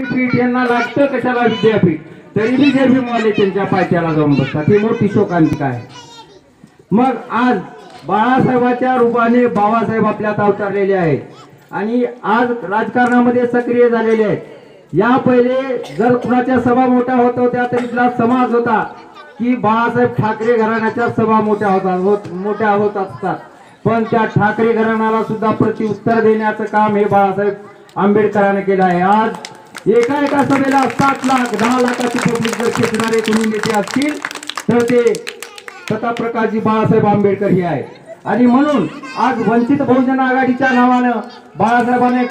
पीठ यांना लागतं कशाला विद्यापीठ, तरी बी जे भीमवाले त्यांच्या पायथ्याला जाऊन बसतात. ही मोठी शोकांतिका आहे. मग आज बाळासाहेबाच्या रूपाने बाबासाहेब आपल्यात अवतरलेले आहेत आणि आज राजकारणामध्ये सक्रिय झालेले आहेत. या पहिले जर कुणाच्या सभा मोठ्या होत होत्या तरी इथला समाज होता की बाळासाहेब ठाकरे घराण्याच्या सभा मोठ्या होत असतात. पण त्या ठाकरे घराण्याला सुद्धा प्रत्युत्तर देण्याचं काम हे बाळासाहेब आंबेडकरांनी केलं आहे. आज एका सभेला 7 लाख 10 लाखाची पब्लिक जर खेचणारे कोणी नेते असतील तर ते स्वतः प्रकाशजी बाळासाहेब आंबेडकर हे आहे. आणि म्हणून आज वंचित बहुजन आघाडीच्या नावानं बाळासाहेबांनी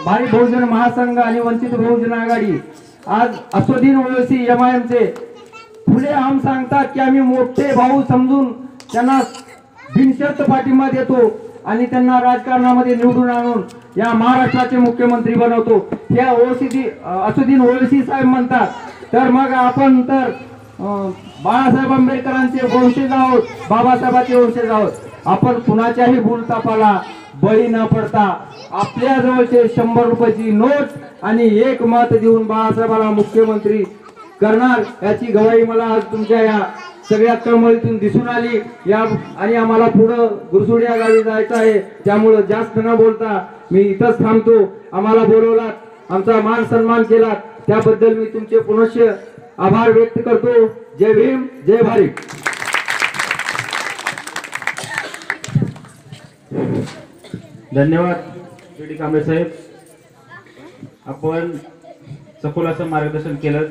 भारी बहुजन महासंघ आणि वंचित बहुजन आघाडी आज असुद्दीन ओवैसी MIMचे फुले आम सांगतात की आम्ही मोठे भाऊ समजून त्यांना बिनशर्त पाठिंबा देतो आणि त्यांना राजकारणामध्ये निवडून आणून या महाराष्ट्राचे मुख्यमंत्री बनवतो. हे असुद्दीन ओवैसी साहेब म्हणतात. तर मग आपण तर बाळासाहेब आंबेडकरांचे वंशज आहोत, बाबासाहेबांचे वंशज आहोत. आपण कुणाच्याही भूलतापाला बळी न पडता आपल्या जवळचे 100 रुपयाची नोट आणि 1 मत देऊन बाळासाहेबांना मुख्यमंत्री करणार याची गवाही मला आज तुमच्या या सगळ्या तळमळीतून दिसून आली. या आणि आम्हाला पुढे गुरसुड या गावी जायचं आहे. त्यामुळे जास्त न बोलता मी इथंच थांबतो. आम्हाला बोलवलात, आमचा मान सन्मान केला, त्याबद्दल मी तुमचे पुनश्च आभार व्यक्त करतो. जय भीम, जय भारत. धन्यवाद कांबळे साहेब. आपण सखोल असं मार्गदर्शन केलं.